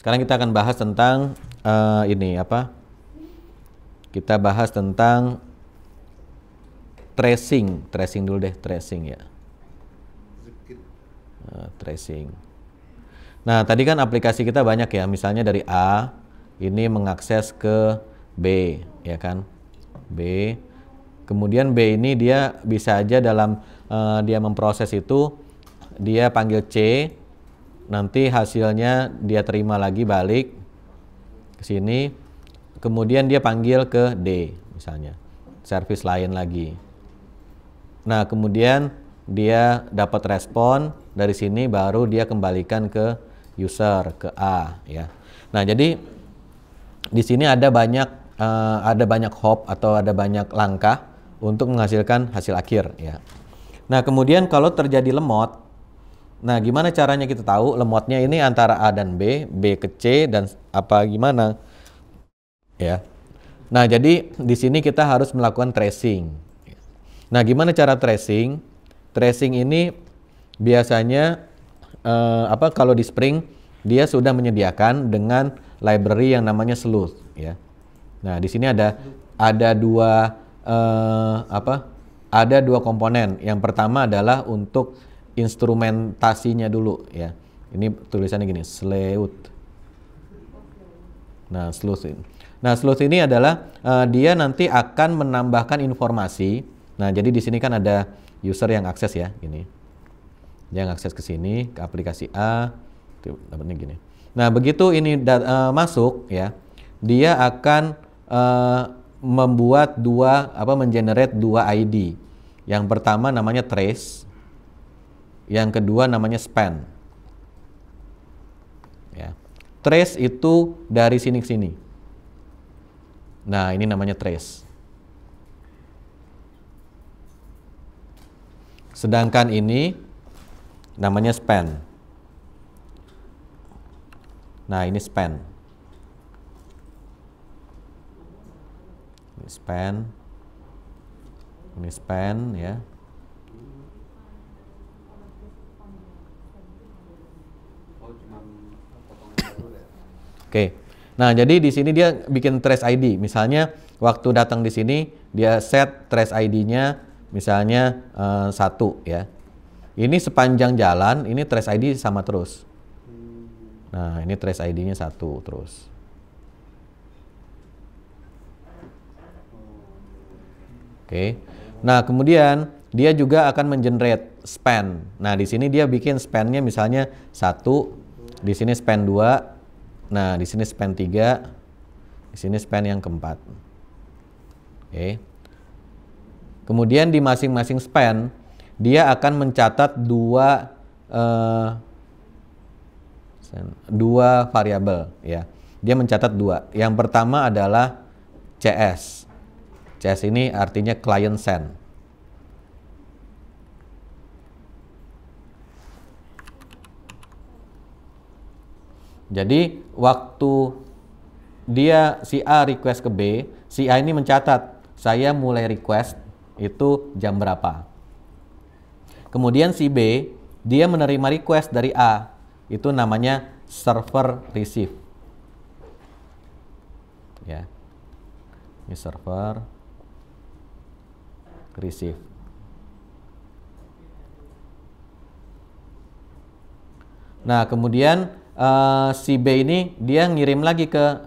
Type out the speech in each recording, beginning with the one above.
Sekarang kita akan bahas tentang ini apa? Kita bahas tentang tracing dulu deh, tracing ya. Tracing. Nah, tadi kan aplikasi kita banyak ya, misalnya dari A ini mengakses ke B, ya kan? B. Kemudian B ini dia bisa aja dalam dia memproses itu, dia panggil C, nanti hasilnya dia terima lagi balik ke sini, kemudian dia panggil ke D misalnya, service lain lagi. Nah, kemudian dia dapat respon dari sini, baru dia kembalikan ke user, ke A ya. Nah, jadi di sini ada banyak hop atau ada banyak langkah untuk menghasilkan hasil akhir ya. Nah, kemudian kalau terjadi lemot, nah gimana caranya kita tahu lemotnya ini antara A dan B, B ke C dan apa gimana ya. Nah, jadi di sini kita harus melakukan tracing. Nah, gimana cara tracing? Tracing ini biasanya kalau di Spring dia sudah menyediakan dengan library yang namanya sleuth ya. Nah, di sini ada dua komponen. Yang pertama adalah untuk instrumentasinya dulu ya. Ini tulisannya gini, sleuth. Nah, sleuth ini. Nah, sleuth ini adalah dia nanti akan menambahkan informasi. Nah, jadi di sini kan ada user yang akses ya, gini. Dia ngakses ke sini, ke aplikasi A, dapatnya gini. Nah, begitu ini masuk ya, dia akan mengenerate dua ID. Yang pertama namanya trace, yang kedua namanya span. Ya. Trace itu dari sini ke sini. Nah, ini namanya trace. Sedangkan ini namanya span. Nah, ini span. Ini span. Ini span ya. Oke. Nah, jadi di sini dia bikin trace ID. Misalnya waktu datang di sini dia set trace ID-nya misalnya 1 ya. Ini sepanjang jalan ini trace ID sama terus. Nah, ini trace ID-nya 1 terus. Oke. Nah, kemudian dia juga akan mengenerate span. Nah, di sini dia bikin span-nya misalnya 1, di sini span 2. Nah, di sini span 3, di sini span yang keempat. Oke. Kemudian di masing-masing span dia akan mencatat dua variabel ya. Dia mencatat 2. Yang pertama adalah CS. CS ini artinya client send. Jadi waktu si A request ke B, si A ini mencatat, saya mulai request itu jam berapa. Kemudian si B, dia menerima request dari A, itu namanya server receive. Ya. Ini server receive. Nah, kemudian si B ini dia ngirim lagi ke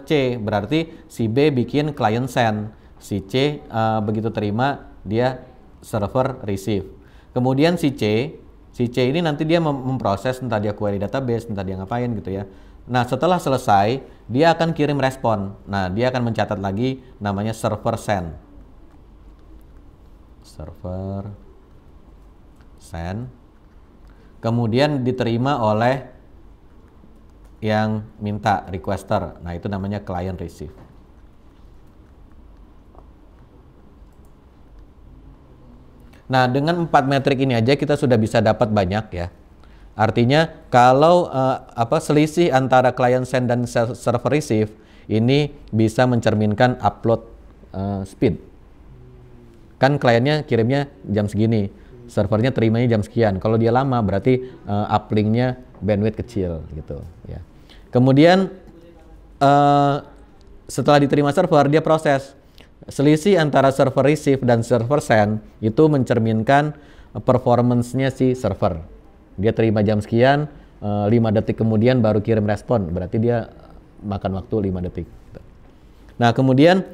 C, berarti si B bikin client send, si C begitu terima dia server receive. Kemudian si C ini nanti dia memproses, entah dia query database, entah dia ngapain gitu ya. Nah, setelah selesai dia akan kirim respon. Nah, dia akan mencatat lagi namanya server send. Server send. Kemudian diterima oleh yang minta requester. Nah, itu namanya client receive. Nah, dengan 4 metrik ini aja kita sudah bisa dapat banyak ya. Artinya kalau selisih antara client send dan server receive ini bisa mencerminkan upload speed. Kan kliennya kirimnya jam segini, servernya terimanya jam sekian. Kalau dia lama berarti uplinknya bandwidth kecil gitu ya. Kemudian setelah diterima server, dia proses. Selisih antara server receive dan server send itu mencerminkan performance-nya si server. Dia terima jam sekian, 5 detik kemudian baru kirim respon, berarti dia makan waktu 5 detik. Nah, kemudian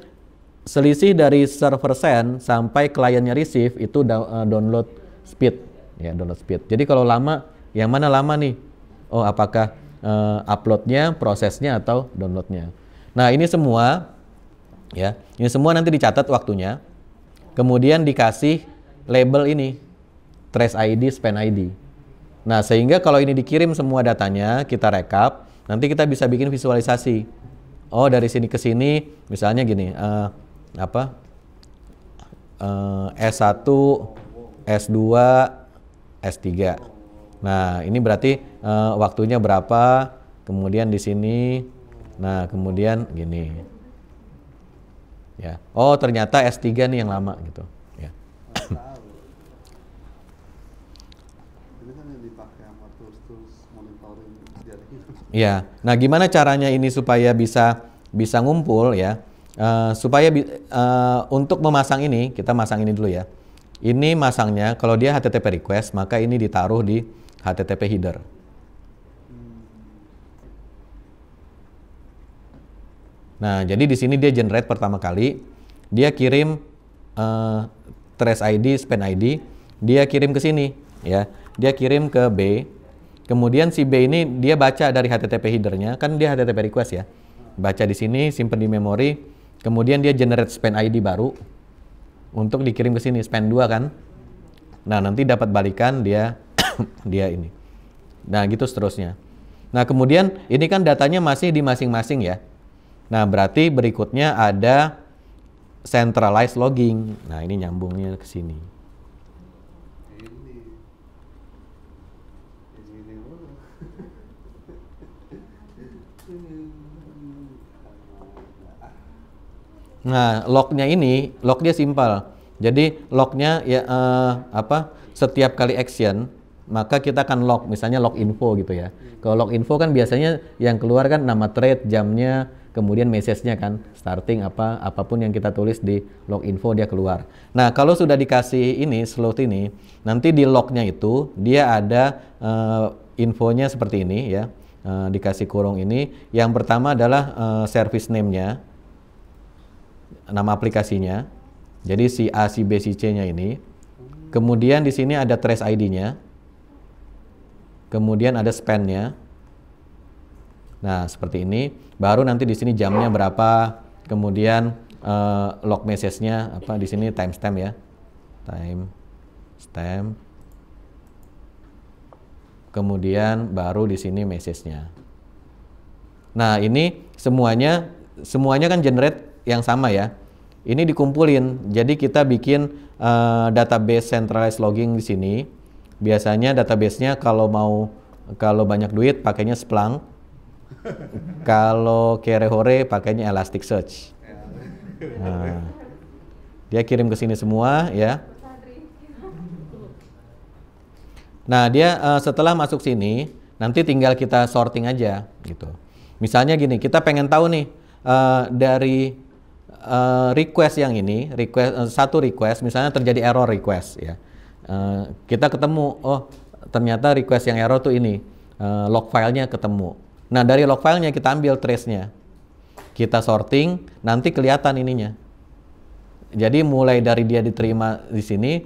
selisih dari server send sampai kliennya receive itu download speed, ya, download speed. Jadi kalau lama, yang mana lama nih? Oh, apakah uploadnya, prosesnya, atau downloadnya? Nah, ini semua, ya, ini semua nanti dicatat waktunya. Kemudian dikasih label ini, trace ID, span ID. Nah, sehingga kalau ini dikirim semua datanya, kita rekap, nanti kita bisa bikin visualisasi. Oh, dari sini ke sini, misalnya gini, S1, S2, S3. Nah, ini berarti waktunya berapa, kemudian di sini, nah, kemudian gini. Ya. Oh, ternyata S3 nih yang lama gitu, ya. Ya, nah gimana caranya ini supaya bisa ngumpul ya? Untuk memasang ini, kita masang ini dulu ya. Ini masangnya, kalau dia HTTP request, maka ini ditaruh di HTTP header. Nah, jadi di sini dia generate pertama kali, dia kirim trace ID, span ID, dia kirim ke sini, ya. Dia kirim ke B. Kemudian si B ini dia baca dari HTTP headernya, kan dia HTTP request ya. Baca di sini, simpen di memori, kemudian dia generate span ID baru untuk dikirim ke sini, span 2 kan. Nah, nanti dapat balikan dia dia ini. Nah, gitu seterusnya. Nah, kemudian ini kan datanya masih di masing-masing ya. Nah, berarti berikutnya ada centralized logging. Nah, ini nyambungnya ke sini. Nah, lognya simpel. Jadi lognya ya setiap kali action maka kita akan log, misalnya log info gitu ya. Kalau log info kan biasanya yang keluar kan nama thread, jamnya, kemudian message-nya kan, starting apapun yang kita tulis di log info dia keluar. Nah, kalau sudah dikasih ini slot ini, nanti di lognya itu dia ada infonya seperti ini ya. Dikasih kurung ini. Yang pertama adalah service name-nya, nama aplikasinya. Jadi si A, si B, si C-nya ini. Kemudian di sini ada trace ID-nya. Kemudian ada span-nya. Nah, seperti ini. Baru nanti di sini jamnya berapa. Kemudian log message-nya apa di sini timestamp ya. Timestamp. Kemudian baru di sini message-nya. Nah, ini semuanya kan generate yang sama ya. Ini dikumpulin. Jadi kita bikin database centralized logging di sini. Biasanya database-nya kalau banyak duit pakainya Splunk. Kalau kere-hore pakainya Elasticsearch. Nah, dia kirim ke sini semua ya. Nah, dia setelah masuk sini nanti tinggal kita sorting aja gitu. Misalnya gini, kita pengen tahu nih dari request yang ini, satu request misalnya terjadi error request ya. Kita ketemu, oh ternyata request yang error tuh ini, log filenya ketemu. Nah, dari log filenya kita ambil trace-nya, kita sorting, nanti kelihatan ininya. Jadi mulai dari dia diterima di sini,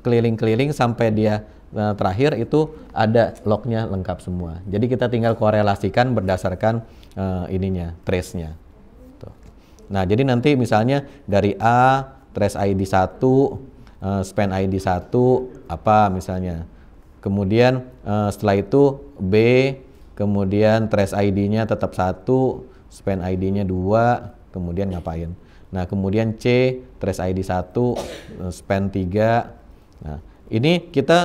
keliling-keliling sampai dia terakhir itu ada lognya lengkap semua. Jadi kita tinggal korelasikan berdasarkan ininya, trace-nya. Nah, jadi nanti misalnya dari A, trace ID 1, span ID 1, apa misalnya. Kemudian setelah itu B, kemudian trace ID-nya tetap 1, span ID-nya 2, kemudian ngapain. Nah, kemudian C, trace ID 1, span 3. Nah, ini kita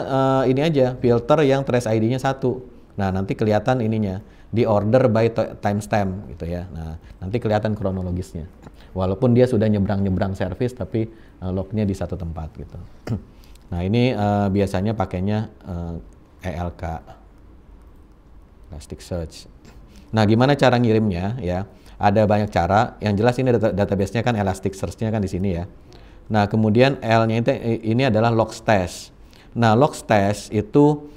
ini aja, filter yang trace ID-nya 1. Nah, nanti kelihatan ininya, di order by timestamp gitu ya. Nah, nanti kelihatan kronologisnya. Walaupun dia sudah nyebrang-nyebrang service, tapi lognya di satu tempat gitu. Nah, ini biasanya pakainya ELK, Elasticsearch. Nah, gimana cara ngirimnya ya? Ada banyak cara. Yang jelas ini database-nya kan Elasticsearch-nya kan di sini ya. Nah, kemudian L-nya ini adalah Logstash. Nah, Logstash itu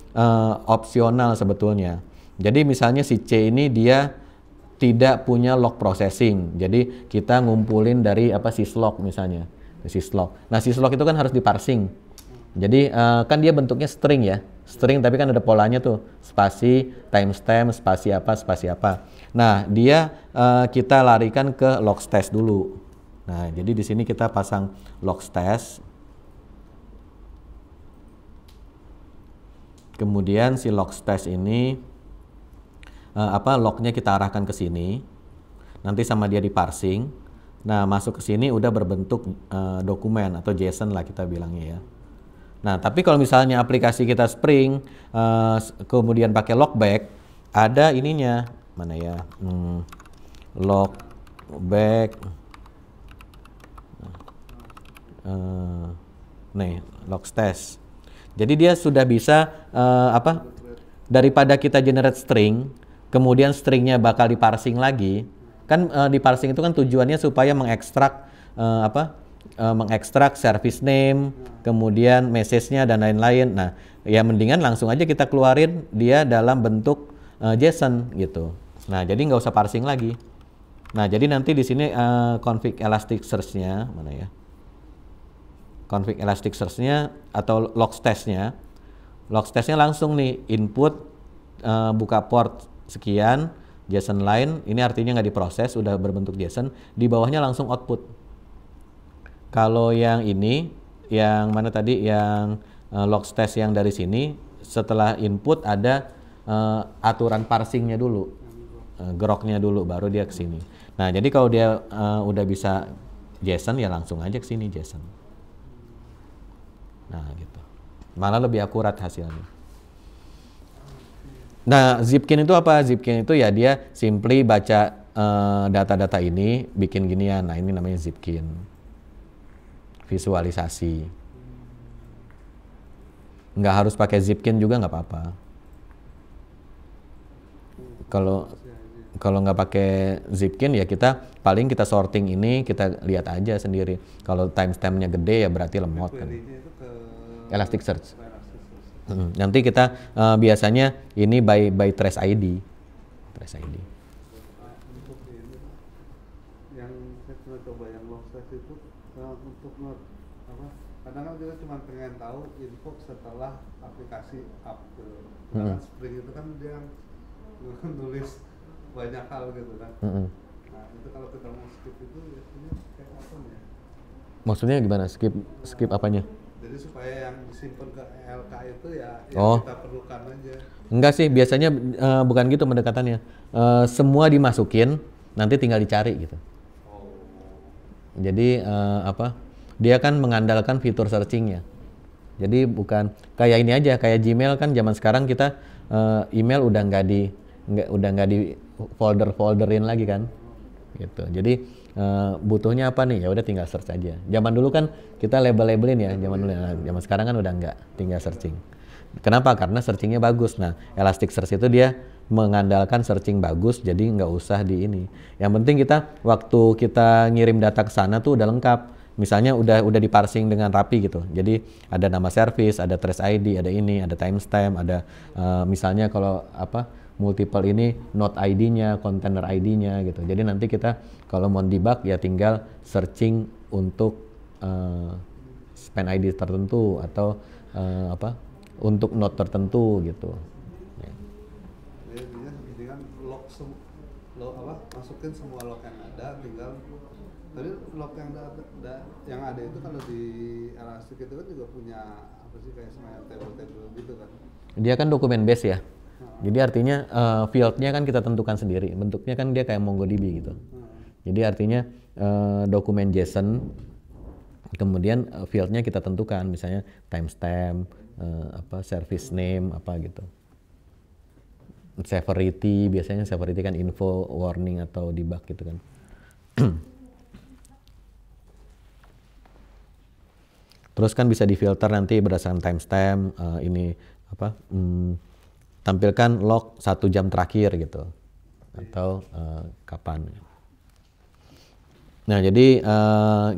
opsional sebetulnya. Jadi misalnya si C ini dia tidak punya log processing. Jadi kita ngumpulin dari syslog misalnya. Syslog. Nah, syslog itu kan harus diparsing. Jadi kan dia bentuknya string ya. String tapi kan ada polanya tuh. Spasi, timestamp, spasi apa. Nah, dia kita larikan ke Logstash dulu. Nah, jadi di sini kita pasang Logstash. Kemudian si Logstash ini lognya kita arahkan ke sini. Nanti sama dia diparsing. Nah, masuk ke sini udah berbentuk dokumen atau JSON lah kita bilangnya ya. Nah, tapi kalau misalnya aplikasi kita Spring kemudian pakai logback, ada ininya. Mana ya? Logback. Nih, Logstash. Jadi dia sudah bisa daripada kita generate string, kemudian stringnya bakal diparsing lagi. Kan diparsing itu kan tujuannya supaya mengekstrak mengekstrak service name, kemudian message-nya dan lain-lain. Nah, ya mendingan langsung aja kita keluarin dia dalam bentuk JSON gitu. Nah, jadi nggak usah parsing lagi. Nah, jadi nanti di sini config Elasticsearch-nya mana ya? Config Elasticsearch-nya atau Logstash-nya. Logstash-nya langsung nih input buka port sekian, JSON line, ini artinya nggak diproses, udah berbentuk JSON, di bawahnya langsung output. Kalau yang ini, yang mana tadi, yang Logstash yang dari sini, setelah input ada aturan parsingnya dulu, groknya dulu, baru dia ke sini. Nah, jadi kalau dia udah bisa JSON, ya langsung aja ke sini JSON. Nah, gitu. Malah lebih akurat hasilnya. Nah, Zipkin itu apa? Zipkin itu ya dia simply baca data-data ini, bikin ginian. Nah, ini namanya Zipkin. Visualisasi. Nggak harus pakai Zipkin juga nggak apa-apa. Kalau nggak pakai Zipkin ya kita sorting ini, kita lihat aja sendiri. Kalau timestamp-nya gede ya berarti lemot kan. Elasticsearch. Nanti kita biasanya ini by trace ID. Trace ID. Untuk ini yang saya pernah coba yang Logstash itu untuk kadang kan kita cuma pengen tahu info setelah aplikasi up gitu. Karena Spring itu kan dia nulis banyak hal gitu kan. Nah, itu kalau kita mau skip itu biasanya kayak apa ya? Maksudnya gimana? Skip apanya? Jadi supaya yang disimpan ke ELK itu ya kita perlukan aja. Enggak sih, biasanya bukan gitu pendekatannya. Semua dimasukin, nanti tinggal dicari gitu. Jadi dia kan mengandalkan fitur searchingnya. Jadi bukan kayak ini aja, kayak Gmail kan zaman sekarang kita email udah nggak di folderin lagi kan, gitu. Jadi butuhnya apa nih? Ya udah tinggal search aja. Zaman dulu kan kita labelin ya, zaman sekarang kan udah nggak, tinggal searching. Kenapa? Karena searchingnya bagus. Nah, Elasticsearch itu dia mengandalkan searching bagus, jadi nggak usah di ini. Yang penting waktu kita ngirim data ke sana tuh udah lengkap. Misalnya udah diparsing dengan rapi gitu. Jadi ada nama service, ada trace ID, ada ini, ada timestamp, ada misalnya kalau multiple ini node ID-nya, container ID-nya gitu. Jadi nanti kita kalau mau debug ya tinggal searching untuk span ID tertentu atau untuk node tertentu gitu. Ya. Jadi kan masukin semua log yang ada, tinggal tapi log yang ada itu kalau di Elastic itu kan juga punya kayak semacam table gitu kan. Dia kan dokumen base ya. Jadi artinya field-nya kan kita tentukan sendiri. Bentuknya kan dia kayak MongoDB gitu. Jadi artinya dokumen JSON, kemudian field-nya kita tentukan, misalnya timestamp, service name, gitu. Severity, biasanya severity kan info, warning atau debug gitu kan. Terus kan bisa difilter nanti berdasarkan timestamp, tampilkan log 1 jam terakhir gitu. atau kapan. Nah, jadi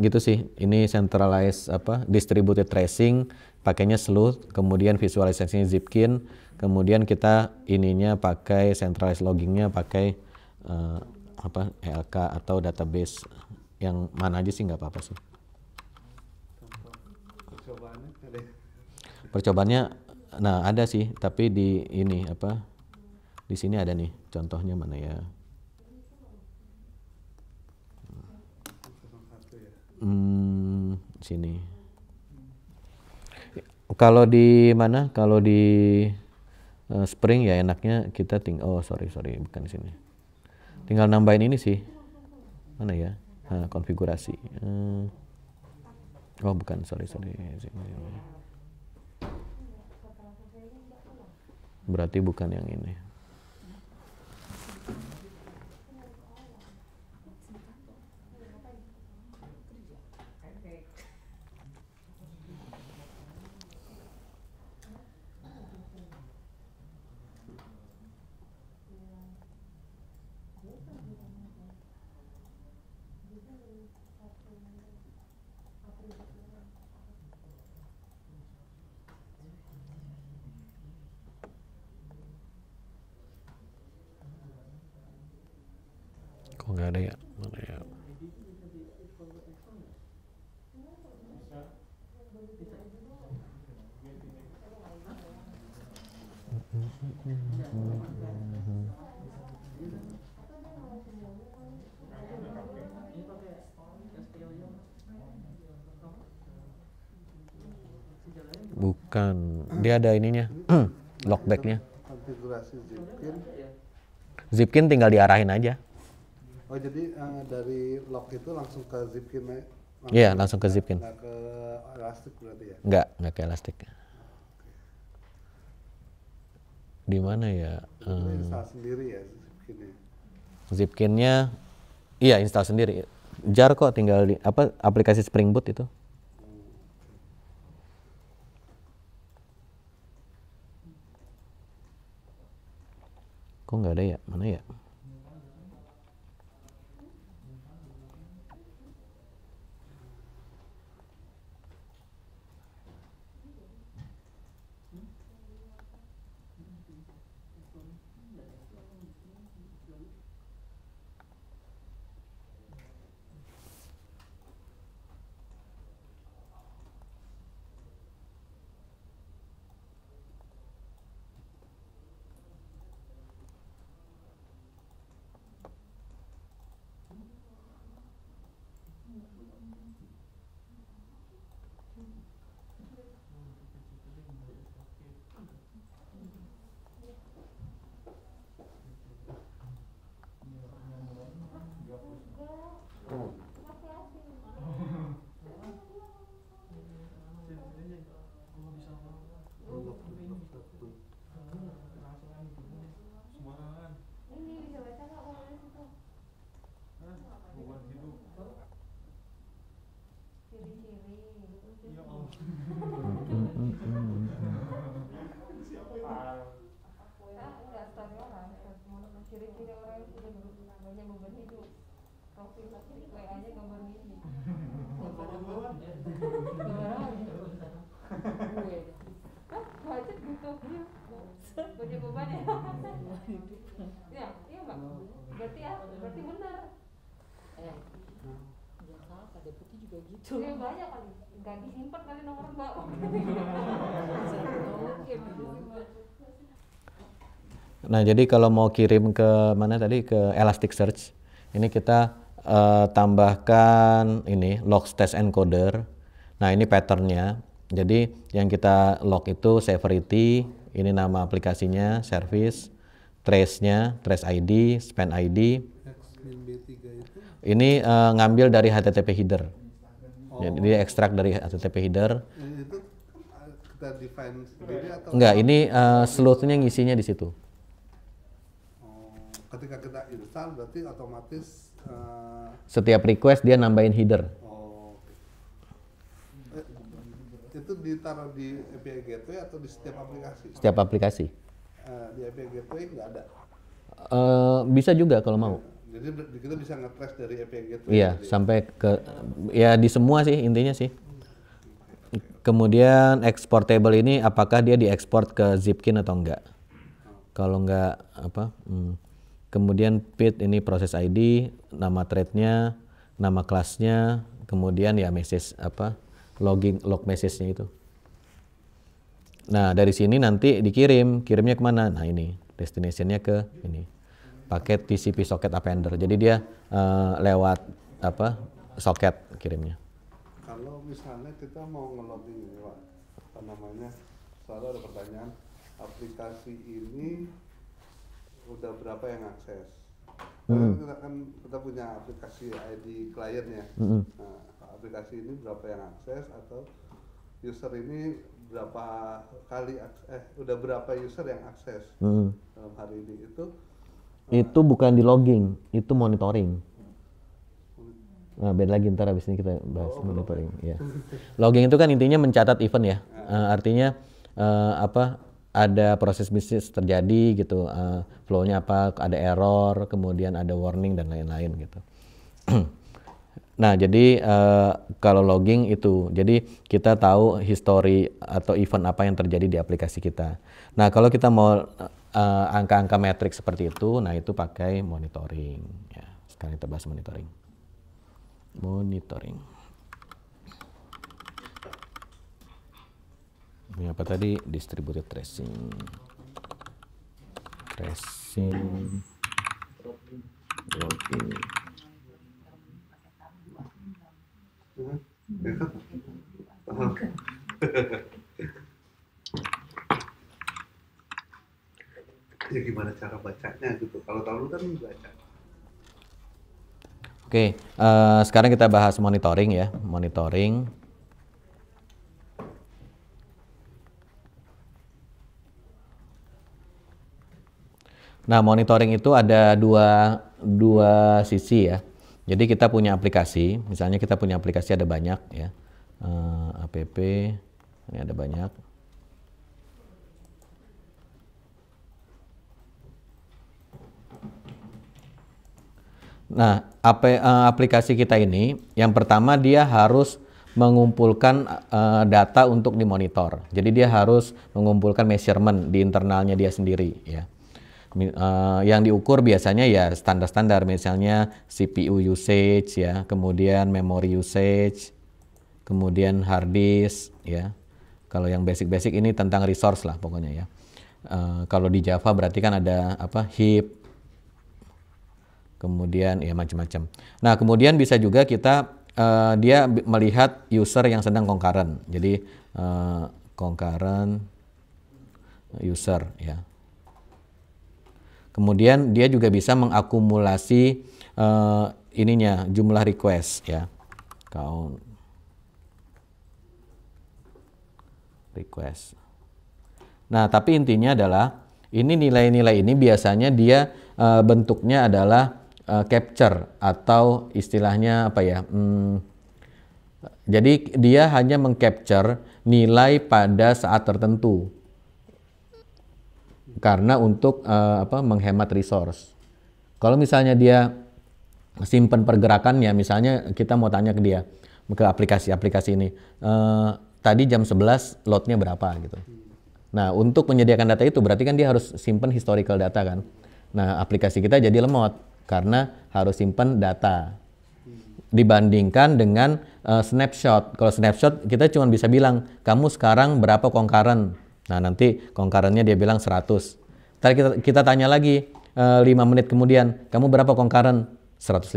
gitu sih. Ini centralized distributed tracing, pakainya Sleuth, kemudian visualisasinya Zipkin, kemudian kita ininya pakai centralized loggingnya pakai ELK atau database yang mana aja sih nggak apa-apa sih. Percobaannya ada ya? Percobaannya, nah ada sih, tapi di ini di sini ada nih contohnya mana ya. Sini. Kalau di mana? Kalau di Spring ya enaknya kita sorry bukan di sini. Tinggal nambahin ini sih. Mana ya? Konfigurasi. Oh bukan, sorry. Berarti bukan yang ini. Kok nggak ada ya? Mana ya? Bukan, dia ada ininya, lockbacknya. Konfigurasi Zipkin. Zipkin tinggal diarahin aja. Oh jadi dari log itu langsung ke Zipkin ya? Iya, langsung ke Zipkin. Nggak ke Elastic berarti ya? Nggak ke Elastic. Di mana ya? Itu install sendiri ya Zipkinnya? Zipkinnya, iya install sendiri. Jar kok tinggal di aplikasi Spring Boot itu. Kok nggak ada ya? Mana ya? Ciri-ciri orang yang sudah banyak beban hidup. Profil WA-nya gambar ini. Budget gitu. Banyak beban ya. Ya, iya Mbak. Berarti benar. Ya kakak, deputi juga gitu. Iya banyak kali. Gak disimpan kali nomor Mbak. Nah, jadi kalau mau kirim ke mana tadi, ke Elasticsearch, ini kita tambahkan ini logs test encoder. Nah, ini patternnya. Jadi yang kita log itu severity, ini nama aplikasinya, service, trace-nya, trace ID, span ID. X-Min-B3 itu? Ini ngambil dari HTTP header. Jadi dia ekstrak dari HTTP header. Itu kita define sendiri atau? Enggak, ini sleuth-nya ngisinya di situ. Ketika kita install berarti otomatis Setiap request dia nambahin header. itu ditaruh di API Gateway atau di setiap aplikasi? Setiap aplikasi. Di API Gateway nggak ada? Bisa juga kalau mau. Jadi kita bisa nge-trace dari API Gateway. Iya, sampai ke ya di semua sih intinya sih. Kemudian exportable ini apakah dia diekspor ke Zipkin atau enggak? Kalau enggak apa? Kemudian PID ini proses ID, nama thread-nya, nama kelasnya, kemudian ya message apa? Log message-nya itu. Nah, dari sini nanti kirimnya kemana? Nah, ini destination-nya ke ini. Paket TCP socket appender. Jadi dia lewat apa? Socket kirimnya. Kalau misalnya kita mau nge-logging ini, Pak, apa namanya? Selalu ada pertanyaan, aplikasi ini udah berapa yang akses? Kita punya aplikasi ID klien ya. Nah, aplikasi ini berapa yang akses atau user ini berapa kali udah berapa user yang akses dalam hari ini itu bukan di logging, itu monitoring. Nah, beda lagi ntar habis ini kita bahas monitoring. Ya. Logging itu kan intinya mencatat event ya. Artinya apa? Ada proses bisnis terjadi gitu, flow-nya apa? Ada error, kemudian ada warning dan lain-lain gitu. Nah, jadi kalau logging itu, jadi kita tahu history atau event apa yang terjadi di aplikasi kita. Nah, kalau kita mau angka-angka metrik seperti itu, nah itu pakai monitoring. Ya, sekarang kita bahas monitoring. Monitoring. Ini apa tadi? Distributed tracing. Logging. Ya gimana cara bacanya gitu? Kalau tahu kan baca. Oke, sekarang kita bahas monitoring ya, monitoring. Nah, monitoring itu ada dua sisi ya. Jadi kita punya aplikasi, misalnya kita punya aplikasi ada banyak ya, app, ini ada banyak. Nah, aplikasi kita ini, yang pertama dia harus mengumpulkan data untuk dimonitor. Jadi dia harus mengumpulkan measurement di internalnya dia sendiri ya. Yang diukur biasanya ya standar-standar, misalnya CPU usage ya, kemudian memory usage, kemudian hard disk ya. Kalau yang basic-basic ini tentang resource lah pokoknya ya. Kalau di Java berarti kan ada apa, heap, kemudian ya macam-macam. Nah, kemudian bisa juga kita dia melihat user yang sedang concurrent. Jadi concurrent user ya. Kemudian dia juga bisa mengakumulasi ininya, jumlah request ya. Count request. Nah, tapi intinya adalah ini nilai-nilai ini biasanya dia bentuknya adalah capture atau istilahnya apa ya? Jadi dia hanya mengcapture nilai pada saat tertentu. Karena untuk menghemat resource. Kalau misalnya dia simpan pergerakannya, misalnya kita mau tanya ke dia, ke aplikasi ini, tadi jam 11 loadnya berapa gitu. Nah, untuk menyediakan data itu berarti kan dia harus simpan historical data kan. Nah, aplikasi kita jadi lemot karena harus simpan data. Dibandingkan dengan snapshot. Kalau snapshot kita cuma bisa bilang, kamu sekarang berapa concurrent. Nah, nanti concurrent-nya dia bilang 100. Ntar kita tanya lagi 5 menit kemudian, kamu berapa concurrent? 150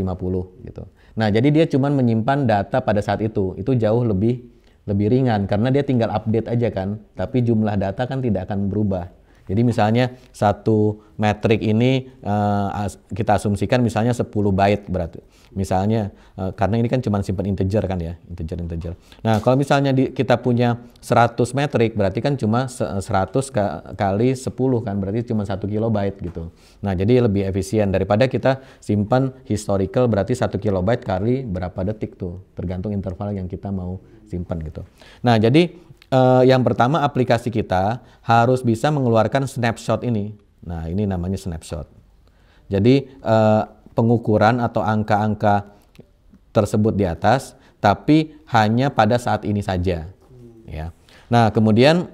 gitu. Nah, jadi dia cuma menyimpan data pada saat itu. Itu jauh lebih ringan karena dia tinggal update aja kan. Tapi jumlah data kan tidak akan berubah. Jadi misalnya satu metrik ini kita asumsikan misalnya 10 byte berarti. Misalnya karena ini kan cuma simpan integer kan ya, integer. Nah, kalau misalnya kita punya 100 metrik berarti kan cuma 100 kali 10 kan, berarti cuma 1 kilobyte gitu. Nah, jadi lebih efisien daripada kita simpan historical berarti 1 kilobyte kali berapa detik tuh, tergantung interval yang kita mau simpan gitu. Nah, jadi yang pertama aplikasi kita harus bisa mengeluarkan snapshot ini. Nah, ini namanya snapshot. Jadi pengukuran atau angka-angka tersebut di atas, tapi hanya pada saat ini saja. Ya. Nah, kemudian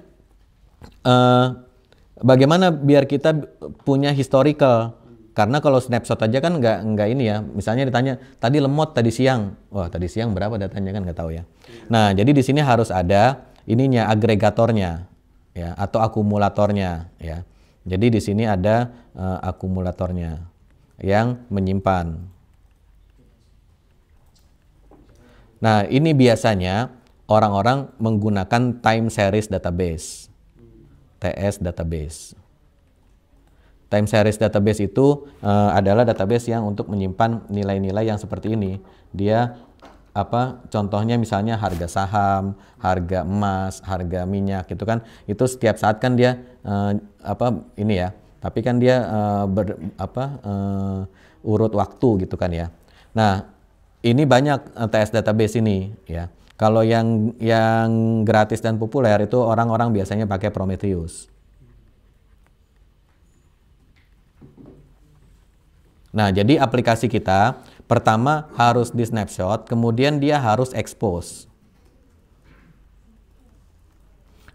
bagaimana biar kita punya historical? Karena kalau snapshot aja kan nggak ini ya. Misalnya ditanya tadi lemot tadi siang, wah tadi siang berapa datanya kan nggak tahu ya. Nah, jadi di sini harus ada ininya agregatornya, ya, atau akumulatornya, ya. Jadi di sini ada akumulatornya yang menyimpan. Nah, ini biasanya orang-orang menggunakan time series database, TS database. Time series database itu adalah database yang untuk menyimpan nilai-nilai yang seperti ini. Dia contohnya misalnya harga saham, harga emas, harga minyak gitu kan. Itu setiap saat kan dia ini ya. Tapi kan dia urut waktu gitu kan ya. Nah, ini banyak TS database ini ya. Kalau yang gratis dan populer itu orang-orang biasanya pakai Prometheus. Nah, jadi aplikasi kita pertama harus di snapshot, kemudian dia harus expose.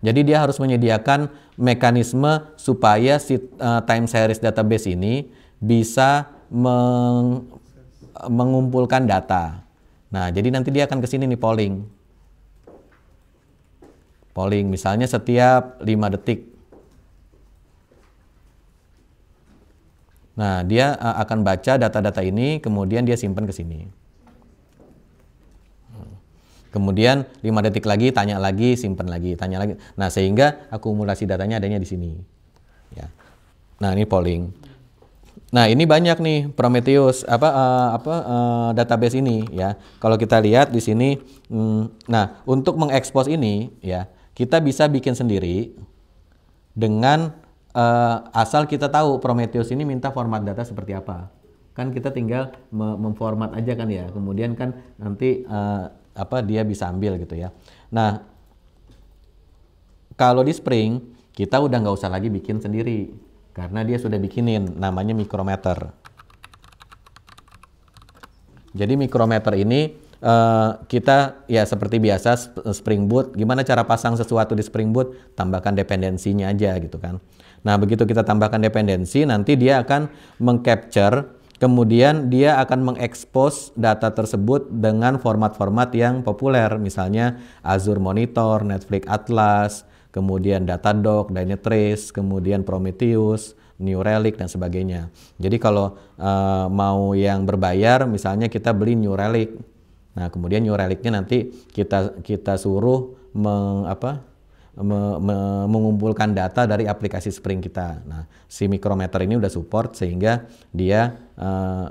Jadi dia harus menyediakan mekanisme supaya si time series database ini bisa mengumpulkan data. Nah, jadi nanti dia akan ke sini nih polling. Polling misalnya setiap 5 detik. Nah, dia akan baca data-data ini, kemudian dia simpan ke sini. Kemudian 5 detik lagi, tanya lagi, simpan lagi, tanya lagi. Nah, sehingga akumulasi datanya adanya di sini. Ya. Nah, ini polling. Nah, ini banyak nih Prometheus database ini ya. Kalau kita lihat di sini, nah untuk mengekspos ini ya kita bisa bikin sendiri dengan asal kita tahu Prometheus ini minta format data seperti apa. Kan kita tinggal memformat aja kan ya. Kemudian kan nanti dia bisa ambil gitu ya. Nah, kalau di Spring kita udah nggak usah lagi bikin sendiri. Karena dia sudah bikinin namanya micrometer. Jadi micrometer ini kita ya seperti biasa Spring Boot, gimana cara pasang sesuatu di Spring Boot? Tambahkan dependensinya aja gitu kan. Nah, begitu kita tambahkan dependensi, nanti dia akan mengcapture, kemudian dia akan mengekspos data tersebut dengan format-format yang populer, misalnya Azure Monitor, Netflix Atlas, kemudian Datadog, Dynatrace, kemudian Prometheus, New Relic, dan sebagainya. Jadi kalau mau yang berbayar, misalnya kita beli New Relic. Nah, kemudian New Relic-nya nanti kita suruh mengumpulkan data dari aplikasi Spring kita. Nah, si micrometer ini udah support sehingga dia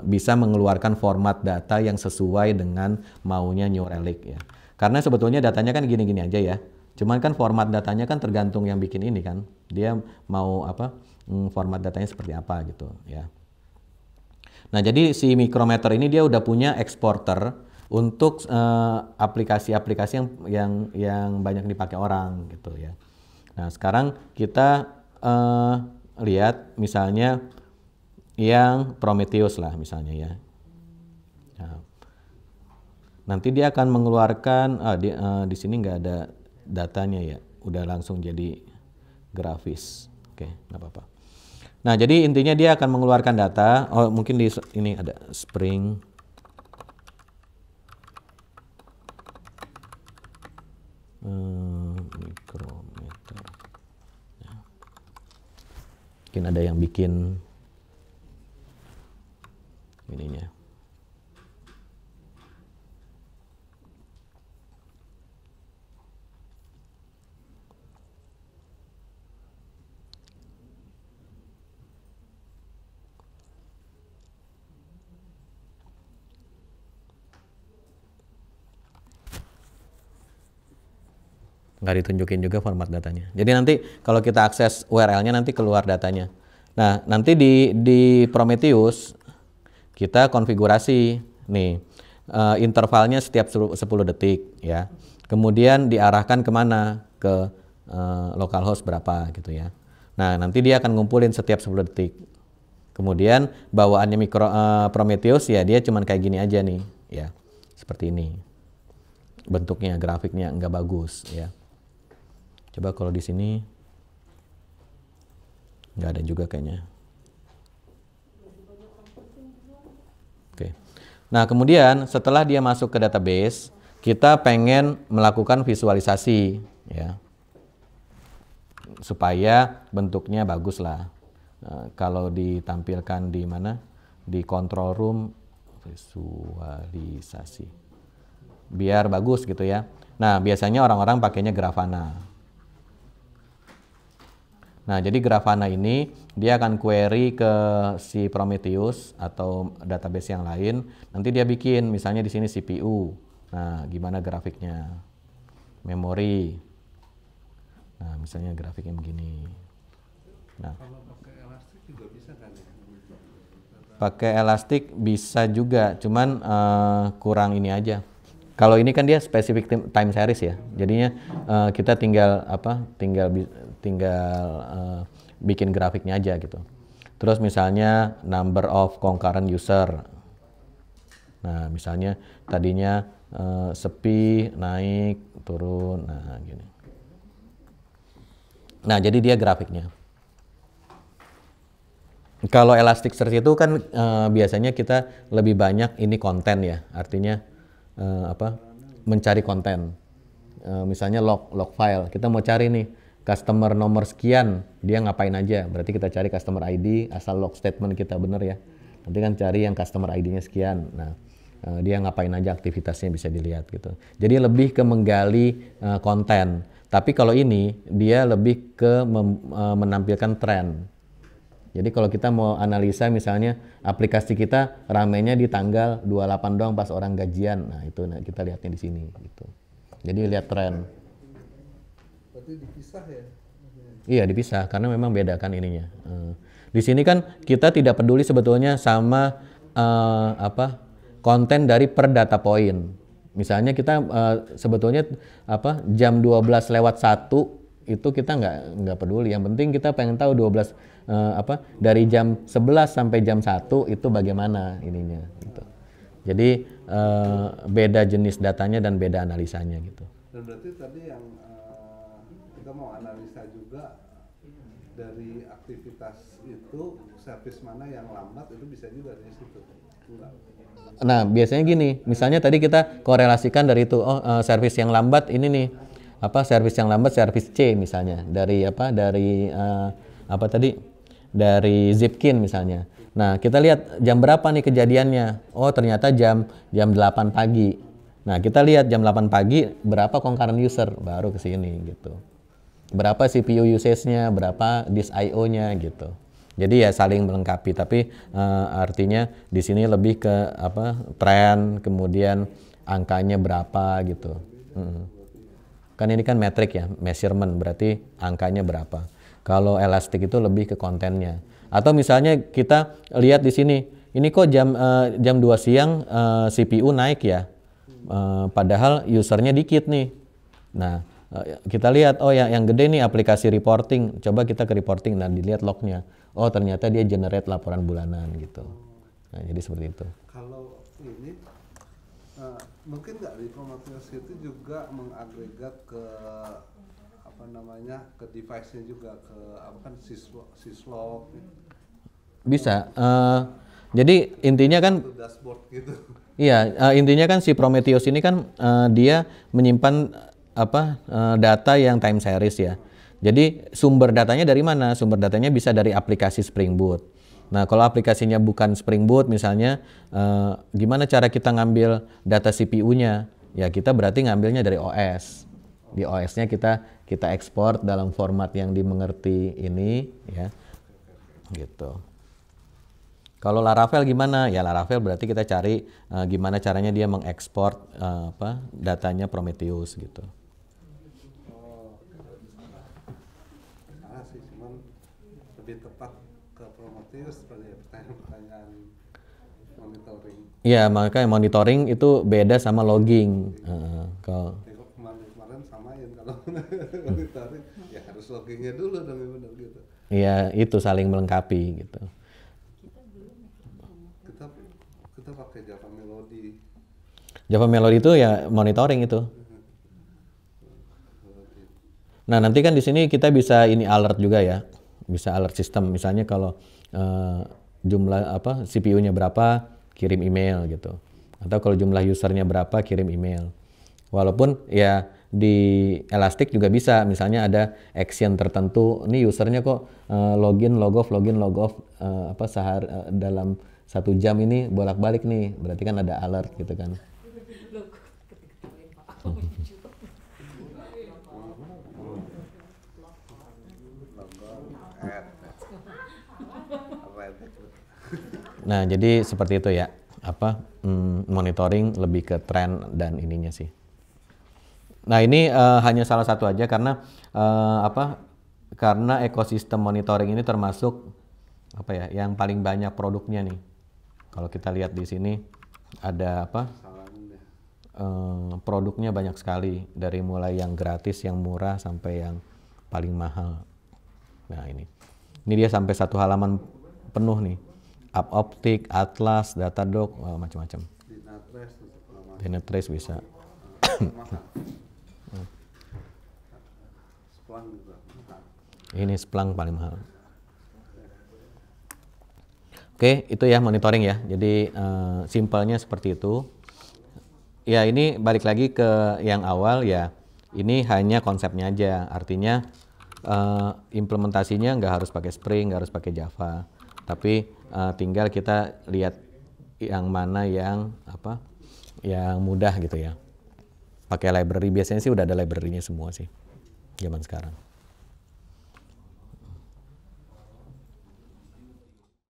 bisa mengeluarkan format data yang sesuai dengan maunya New Relic ya. Karena sebetulnya datanya kan gini-gini aja ya. Cuman kan format datanya kan tergantung yang bikin ini kan. Dia mau format datanya seperti apa gitu ya. Nah, jadi si micrometer ini dia udah punya exporter untuk aplikasi-aplikasi yang banyak dipakai orang gitu ya. Nah, sekarang kita lihat misalnya yang Prometheus lah misalnya ya. Nah, nanti dia akan mengeluarkan di sini nggak ada datanya ya, udah langsung jadi grafis. Oke, nggak apa-apa. Nah, jadi intinya dia akan mengeluarkan data. Oh, mungkin di ini ada Spring. Micrometer. Ya. Mungkin ada yang bikin ininya. Nggak ditunjukin juga format datanya. Jadi nanti kalau kita akses URL-nya nanti keluar datanya. Nah, nanti di Prometheus kita konfigurasi nih intervalnya setiap 10 detik ya. Kemudian diarahkan kemana? Ke localhost berapa gitu ya. Nah, nanti dia akan ngumpulin setiap 10 detik. Kemudian bawaannya Prometheus ya dia cuman kayak gini aja nih, ya. Seperti ini. Bentuknya, grafiknya nggak bagus, ya. Coba kalau di sini nggak ada juga kayaknya. Oke. Nah, kemudian setelah dia masuk ke database, kita pengen melakukan visualisasi, ya. Supaya bentuknya bagus lah. Kalau ditampilkan di mana? Di control room, visualisasi. Biar bagus gitu ya. Nah, biasanya orang-orang pakainya Grafana. Nah, jadi Grafana ini dia akan query ke si Prometheus atau database yang lain. Nanti dia bikin, misalnya di sini CPU. Nah, gimana grafiknya? Memori. Nah, misalnya grafiknya begini. Nah, Kalau pakai elastik juga bisa kan ya? pakai elastik bisa juga, cuman kurang ini aja. Kalau ini kan dia specific time series ya, jadinya kita tinggal bikin grafiknya aja gitu. Terus misalnya number of concurrent user. Nah, misalnya tadinya sepi, naik, turun, nah gini. Nah, jadi dia grafiknya. Kalau Elasticsearch itu kan biasanya kita lebih banyak ini konten ya, artinya mencari konten. Misalnya log file, kita mau cari nih customer nomor sekian, dia ngapain aja, berarti kita cari customer ID, asal log statement kita bener ya. Nanti kan cari yang customer ID-nya sekian, nah dia ngapain aja aktivitasnya bisa dilihat gitu. Jadi lebih ke menggali konten, tapi kalau ini dia lebih ke menampilkan tren. Jadi kalau kita mau analisa misalnya aplikasi kita ramenya di tanggal 28 doang pas orang gajian. Nah, itu kita lihatnya di sini gitu. Jadi lihat tren. Berarti dipisah ya? Iya, dipisah karena memang beda kan ininya. Di sini kan kita tidak peduli sebetulnya sama konten dari per data point. Misalnya kita sebetulnya jam 12:01 itu kita nggak peduli. Yang penting kita pengen tahu 12 dari jam 11 sampai jam 1 itu bagaimana ininya gitu. Jadi beda jenis datanya dan beda analisanya gitu. Dan berarti tadi yang kita mau analisa juga dari aktivitas itu service mana yang lambat itu bisa juga dari situ. Enggak. Nah, biasanya gini, misalnya tadi kita korelasikan dari itu, service yang lambat ini nih, service yang lambat service C misalnya dari dari Zipkin misalnya. Nah, kita lihat jam berapa nih kejadiannya. Oh, ternyata jam 8 pagi. Nah, kita lihat jam 8 pagi berapa concurrent user baru ke sini gitu. Berapa CPU usage-nya, berapa disk IO-nya gitu. Jadi ya saling melengkapi, tapi artinya di sini lebih ke tren, kemudian angkanya berapa gitu. Kan ini kan metrik ya, measurement, berarti angkanya berapa. Kalau Elastic itu lebih ke kontennya. Atau misalnya kita lihat di sini, ini kok jam 2 siang CPU naik ya, padahal usernya dikit nih. Nah, kita lihat, oh yang gede nih aplikasi reporting, coba kita ke reporting dan dilihat lognya. Oh ternyata dia generate laporan bulanan gitu. Nah, jadi seperti itu. Kalau ini mungkin nggak di Prometheus itu juga mengagregat ke ke device-nya juga, ke syslog gitu. Bisa. Jadi intinya kan Dashboard gitu. Iya, intinya kan si Prometheus ini kan dia menyimpan data yang time series ya. Jadi sumber datanya dari mana? Sumber datanya bisa dari aplikasi Spring Boot. Nah, kalau aplikasinya bukan Spring Boot misalnya, gimana cara kita ngambil data CPU-nya? Ya kita berarti ngambilnya dari OS. Di OS-nya kita ekspor dalam format yang dimengerti ini, ya, gitu. Kalau Laravel gimana? Ya Laravel berarti kita cari gimana caranya dia mengekspor datanya Prometheus gitu. Sih, cuman lebih tepat ke Prometheus pada pertanyaan monitoring. Iya, makanya monitoring itu beda sama logging. Kalau kemarin samain kalau monitoring ya harus loggingnya dulu dong benar gitu. Iya, itu saling melengkapi gitu. kita pakai Java Melody. Java Melody itu ya monitoring itu. Nah, nanti kan di sini kita bisa ini alert juga ya. Bisa alert sistem. Misalnya kalau jumlah CPU-nya berapa, kirim email gitu. Atau kalau jumlah usernya berapa, kirim email. Walaupun ya di Elastic juga bisa. Misalnya ada action tertentu. Ini usernya kok login, log off dalam 1 jam ini bolak-balik nih. Berarti kan ada alert gitu kan. Nah, jadi seperti itu ya. Monitoring lebih ke tren dan ininya sih. Nah, ini hanya salah satu aja karena karena ekosistem monitoring ini termasuk yang paling banyak produknya nih. Kalau kita lihat di sini ada produknya banyak sekali, dari mulai yang gratis, yang murah sampai yang paling mahal. Nah, ini dia sampai 1 halaman penuh nih. UpOptic, Atlas, Datadog, macam-macam. Dynatrace bisa. Ini Splunk paling mahal. Oke, itu ya monitoring ya. Jadi simpelnya seperti itu. Ya, ini balik lagi ke yang awal ya. Ini hanya konsepnya aja. Artinya implementasinya nggak harus pakai Spring, nggak harus pakai Java. Tapi tinggal kita lihat yang mana yang mudah gitu ya. Pakai library, biasanya sih udah ada library-nya semua sih zaman sekarang.